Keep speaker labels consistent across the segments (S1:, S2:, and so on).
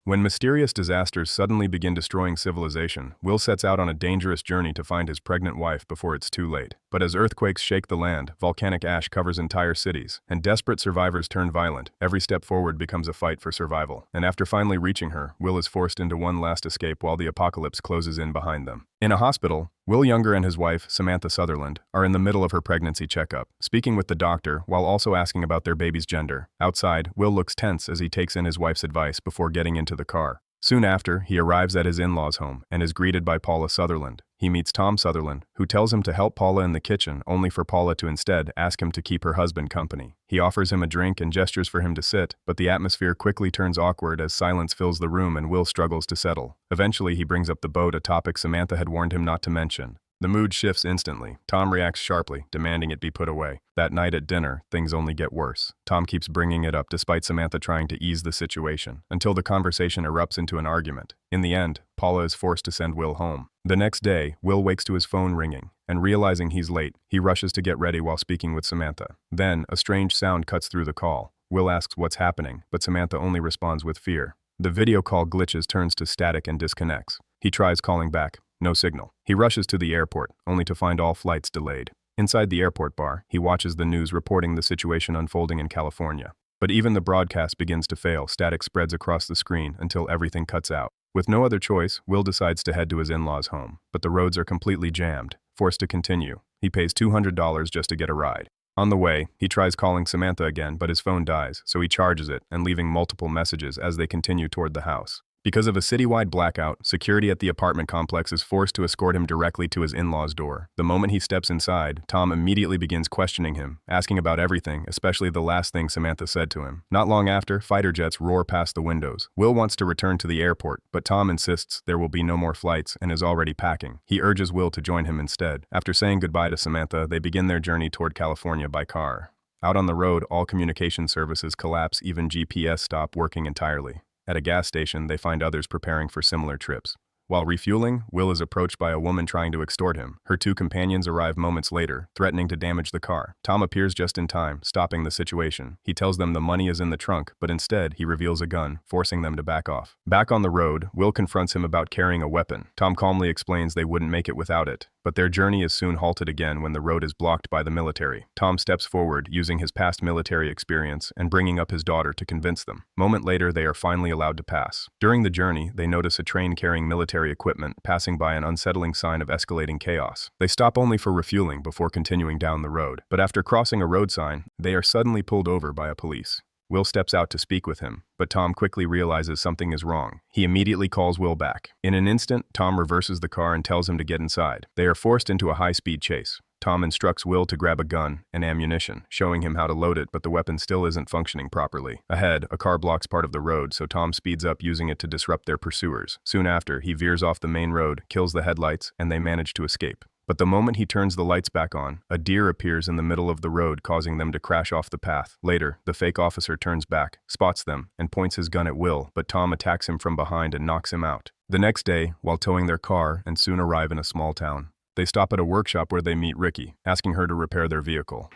S1: When mysterious disasters suddenly begin destroying civilization, Will sets out on a dangerous journey to find his pregnant wife before it's too late. But as earthquakes shake the land, volcanic ash covers entire cities, and desperate survivors turn violent, every step forward becomes a fight for survival. And after finally reaching her, Will is forced into one last escape while the apocalypse closes in behind them. In a hospital, Will Younger and his wife, Samantha Sutherland, are in the middle of her pregnancy checkup, speaking with the doctor while also asking about their baby's gender. Outside, Will looks tense as he takes in his wife's advice before getting into the car. Soon after, he arrives at his in-laws' home and is greeted by Paula Sutherland. He meets Tom Sutherland, who tells him to help Paula in the kitchen, only for Paula to instead ask him to keep her husband company. He offers him a drink and gestures for him to sit, but the atmosphere quickly turns awkward as silence fills the room and Will struggles to settle. Eventually, he brings up the boat, a topic Samantha had warned him not to mention. The mood shifts instantly. Tom reacts sharply, demanding it be put away. That night at dinner, things only get worse. Tom keeps bringing it up despite Samantha trying to ease the situation, until the conversation erupts into an argument. In the end, Paula is forced to send Will home. The next day, Will wakes to his phone ringing, and realizing he's late, he rushes to get ready while speaking with Samantha. Then, a strange sound cuts through the call. Will asks what's happening, but Samantha only responds with fear. The video call glitches, turns to static, and disconnects. He tries calling back. No signal. He rushes to the airport, only to find all flights delayed. Inside the airport bar, he watches the news reporting the situation unfolding in California. But even the broadcast begins to fail. Static spreads across the screen until everything cuts out. With no other choice, Will decides to head to his in-laws' home. But the roads are completely jammed. Forced to continue, he pays $200 just to get a ride. On the way, he tries calling Samantha again, but his phone dies, so he charges it and leaving multiple messages as they continue toward the house. Because of a citywide blackout, security at the apartment complex is forced to escort him directly to his in-laws' door. The moment he steps inside, Tom immediately begins questioning him, asking about everything, especially the last thing Samantha said to him. Not long after, fighter jets roar past the windows. Will wants to return to the airport, but Tom insists there will be no more flights and is already packing. He urges Will to join him instead. After saying goodbye to Samantha, they begin their journey toward California by car. Out on the road, all communication services collapse, even GPS stop working entirely. At a gas station, they find others preparing for similar trips. While refueling, Will is approached by a woman trying to extort him. Her two companions arrive moments later, threatening to damage the car. Tom appears just in time, stopping the situation. He tells them the money is in the trunk, but instead, he reveals a gun, forcing them to back off. Back on the road, Will confronts him about carrying a weapon. Tom calmly explains they wouldn't make it without it. But their journey is soon halted again when the road is blocked by the military. Tom steps forward, using his past military experience and bringing up his daughter to convince them. Moment later, they are finally allowed to pass. During the journey, they notice a train carrying military equipment passing by, an unsettling sign of escalating chaos. They stop only for refueling before continuing down the road. But after crossing a road sign, they are suddenly pulled over by a police. Will steps out to speak with him, but Tom quickly realizes something is wrong. He immediately calls Will back. In an instant, Tom reverses the car and tells him to get inside. They are forced into a high-speed chase. Tom instructs Will to grab a gun and ammunition, showing him how to load it, but the weapon still isn't functioning properly. Ahead, a car blocks part of the road, so Tom speeds up, using it to disrupt their pursuers. Soon after, he veers off the main road, kills the headlights, and they manage to escape. But the moment he turns the lights back on, a deer appears in the middle of the road, causing them to crash off the path. Later, the fake officer turns back, spots them, and points his gun at Will, but Tom attacks him from behind and knocks him out. The next day, while towing their car and soon arrive in a small town, they stop at a workshop where they meet Ricky, asking her to repair their vehicle.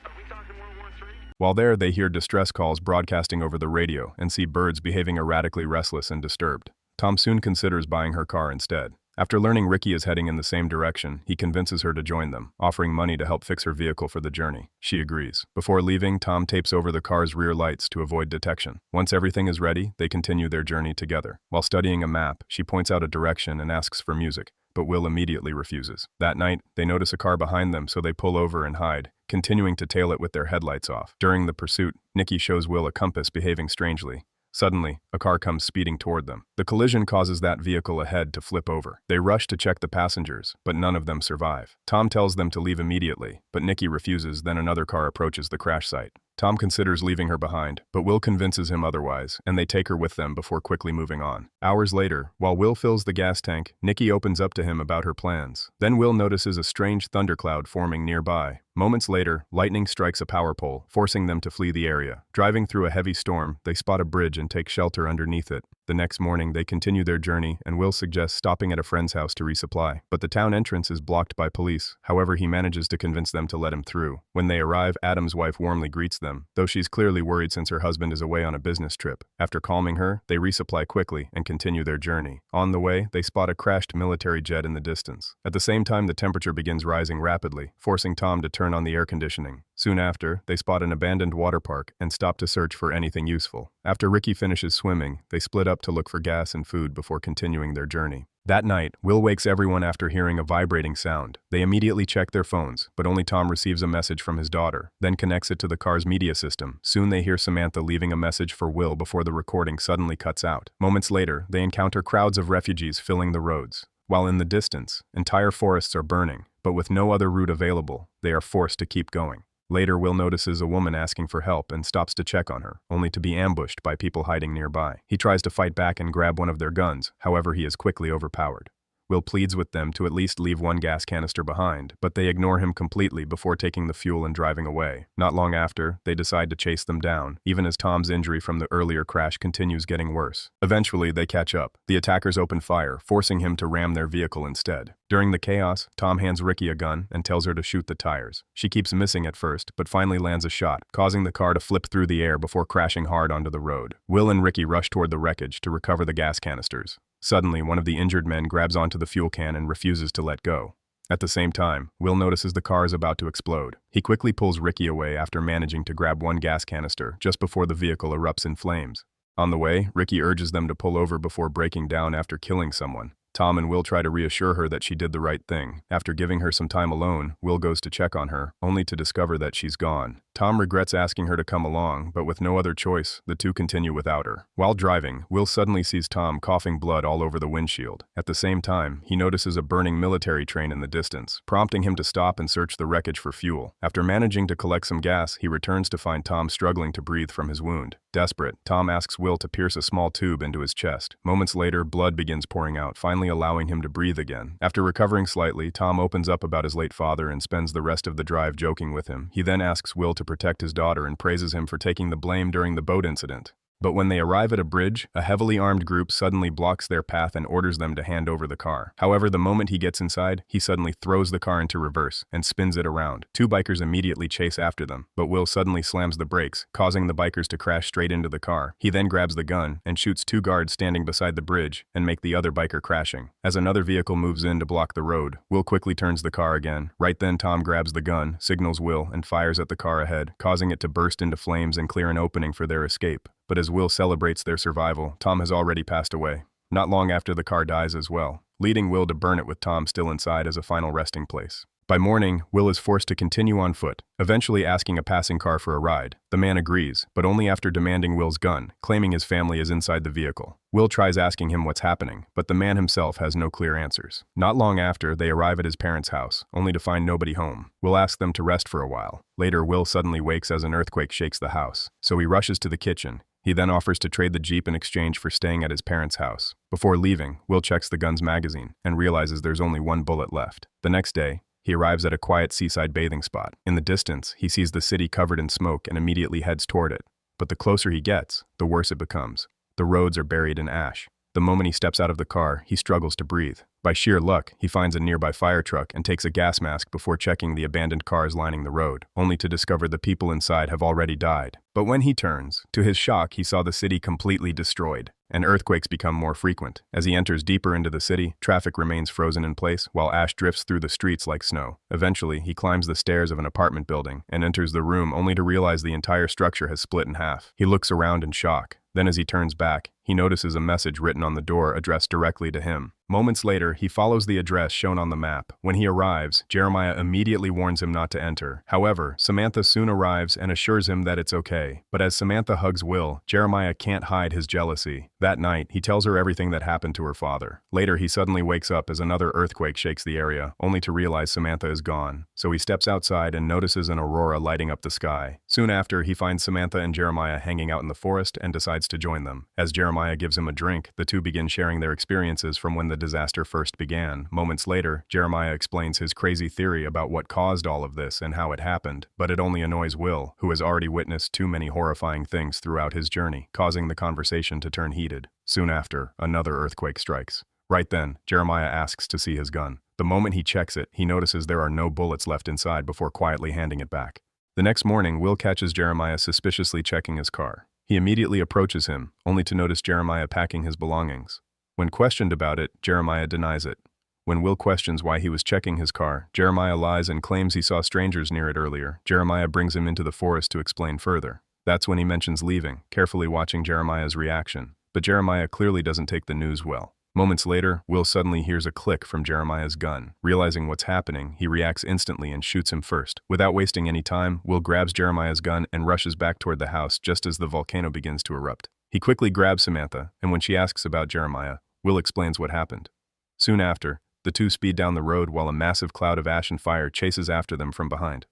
S1: While there, they hear distress calls broadcasting over the radio and see birds behaving erratically, restless and disturbed. Tom soon considers buying her car instead. After learning Ricky is heading in the same direction, he convinces her to join them, offering money to help fix her vehicle for the journey. She agrees. Before leaving, Tom tapes over the car's rear lights to avoid detection. Once everything is ready, they continue their journey together. While studying a map, she points out a direction and asks for music, but Will immediately refuses. That night, they notice a car behind them, so they pull over and hide, continuing to tail it with their headlights off. During the pursuit, Nikki shows Will a compass behaving strangely. Suddenly, a car comes speeding toward them. The collision causes that vehicle ahead to flip over. They rush to check the passengers, but none of them survive. Tom tells them to leave immediately, but Nikki refuses. Then another car approaches the crash site. Tom considers leaving her behind, but Will convinces him otherwise, and they take her with them before quickly moving on. Hours later, while Will fills the gas tank, Nikki opens up to him about her plans. Then Will notices a strange thundercloud forming nearby. Moments later, lightning strikes a power pole, forcing them to flee the area. Driving through a heavy storm, they spot a bridge and take shelter underneath it. The next morning, they continue their journey, and Will suggests stopping at a friend's house to resupply. But the town entrance is blocked by police. However, he manages to convince them to let him through. When they arrive, Adam's wife warmly greets them, though she's clearly worried since her husband is away on a business trip. After calming her, they resupply quickly and continue their journey. On the way, they spot a crashed military jet in the distance. At the same time, the temperature begins rising rapidly, forcing Tom to turn on the air conditioning. Soon after, they spot an abandoned water park and stop to search for anything useful. After Ricky finishes swimming, they split up to look for gas and food before continuing their journey. That night, Will wakes everyone after hearing a vibrating sound. They immediately check their phones, but only Tom receives a message from his daughter, then connects it to the car's media system. Soon they hear Samantha leaving a message for Will before the recording suddenly cuts out. Moments later, they encounter crowds of refugees filling the roads. While in the distance, entire forests are burning, but with no other route available, they are forced to keep going. Later, Will notices a woman asking for help and stops to check on her, only to be ambushed by people hiding nearby. He tries to fight back and grab one of their guns, however he is quickly overpowered. Will pleads with them to at least leave one gas canister behind, but they ignore him completely before taking the fuel and driving away. Not long after, they decide to chase them down, even as Tom's injury from the earlier crash continues getting worse. Eventually, they catch up. The attackers open fire, forcing him to ram their vehicle instead. During the chaos, Tom hands Ricky a gun and tells her to shoot the tires. She keeps missing at first, but finally lands a shot, causing the car to flip through the air before crashing hard onto the road. Will and Ricky rush toward the wreckage to recover the gas canisters. Suddenly, one of the injured men grabs onto the fuel can and refuses to let go. At the same time, Will notices the car is about to explode. He quickly pulls Ricky away after managing to grab one gas canister just before the vehicle erupts in flames. On the way, Ricky urges them to pull over before breaking down after killing someone. Tom and Will try to reassure her that she did the right thing. After giving her some time alone, Will goes to check on her, only to discover that she's gone. Tom regrets asking her to come along, but with no other choice, the two continue without her. While driving, Will suddenly sees Tom coughing blood all over the windshield. At the same time, he notices a burning military train in the distance, prompting him to stop and search the wreckage for fuel. After managing to collect some gas, he returns to find Tom struggling to breathe from his wound. Desperate, Tom asks Will to pierce a small tube into his chest. Moments later, blood begins pouring out, finally allowing him to breathe again. After recovering slightly, Tom opens up about his late father and spends the rest of the drive joking with him. He then asks Will to protect his daughter and praises him for taking the blame during the boat incident. But when they arrive at a bridge, a heavily armed group suddenly blocks their path and orders them to hand over the car. However, the moment he gets inside, he suddenly throws the car into reverse and spins it around. Two bikers immediately chase after them, but Will suddenly slams the brakes, causing the bikers to crash straight into the car. He then grabs the gun and shoots two guards standing beside the bridge and make the other biker crashing. As another vehicle moves in to block the road, Will quickly turns the car again. Right then, Tom grabs the gun, signals Will, and fires at the car ahead, causing it to burst into flames and clear an opening for their escape. But as Will celebrates their survival, Tom has already passed away. Not long after, the car dies as well, leading Will to burn it with Tom still inside as a final resting place. By morning, Will is forced to continue on foot, eventually asking a passing car for a ride. The man agrees, but only after demanding Will's gun, claiming his family is inside the vehicle. Will tries asking him what's happening, but the man himself has no clear answers. Not long after, they arrive at his parents' house, only to find nobody home. Will asks them to rest for a while. Later, Will suddenly wakes as an earthquake shakes the house, so he rushes to the kitchen. He then offers to trade the Jeep in exchange for staying at his parents' house. Before leaving, Will checks the gun's magazine and realizes there's only one bullet left. The next day, he arrives at a quiet seaside bathing spot. In the distance, he sees the city covered in smoke and immediately heads toward it. But the closer he gets, the worse it becomes. The roads are buried in ash. The moment he steps out of the car, he struggles to breathe. By sheer luck, he finds a nearby fire truck and takes a gas mask before checking the abandoned cars lining the road, only to discover the people inside have already died. But when he turns, to his shock, he saw the city completely destroyed, and earthquakes become more frequent. As he enters deeper into the city, traffic remains frozen in place while ash drifts through the streets like snow. Eventually, he climbs the stairs of an apartment building and enters the room only to realize the entire structure has split in half. He looks around in shock. Then as he turns back, he notices a message written on the door addressed directly to him. Moments later, he follows the address shown on the map. When he arrives, Jeremiah immediately warns him not to enter. However, Samantha soon arrives and assures him that it's okay. But as Samantha hugs Will, Jeremiah can't hide his jealousy. That night, he tells her everything that happened to her father. Later, he suddenly wakes up as another earthquake shakes the area, only to realize Samantha is gone. So he steps outside and notices an aurora lighting up the sky. Soon after, he finds Samantha and Jeremiah hanging out in the forest and decides decides to join them. As Jeremiah gives him a drink, the two begin sharing their experiences from when the disaster first began. Moments later, Jeremiah explains his crazy theory about what caused all of this and how it happened, but it only annoys Will, who has already witnessed too many horrifying things throughout his journey, causing the conversation to turn heated. Soon after, another earthquake strikes. Right then, Jeremiah asks to see his gun. The moment he checks it, he notices there are no bullets left inside before quietly handing it back. The next morning, Will catches Jeremiah suspiciously checking his car. He immediately approaches him, only to notice Jeremiah packing his belongings. When questioned about it, Jeremiah denies it. When Will questions why he was checking his car, Jeremiah lies and claims he saw strangers near it earlier. Jeremiah brings him into the forest to explain further. That's when he mentions leaving, carefully watching Jeremiah's reaction. But Jeremiah clearly doesn't take the news well. Moments later, Will suddenly hears a click from Jeremiah's gun. Realizing what's happening, he reacts instantly and shoots him first. Without wasting any time, Will grabs Jeremiah's gun and rushes back toward the house just as the volcano begins to erupt. He quickly grabs Samantha, and when she asks about Jeremiah, Will explains what happened. Soon after, the two speed down the road while a massive cloud of ash and fire chases after them from behind.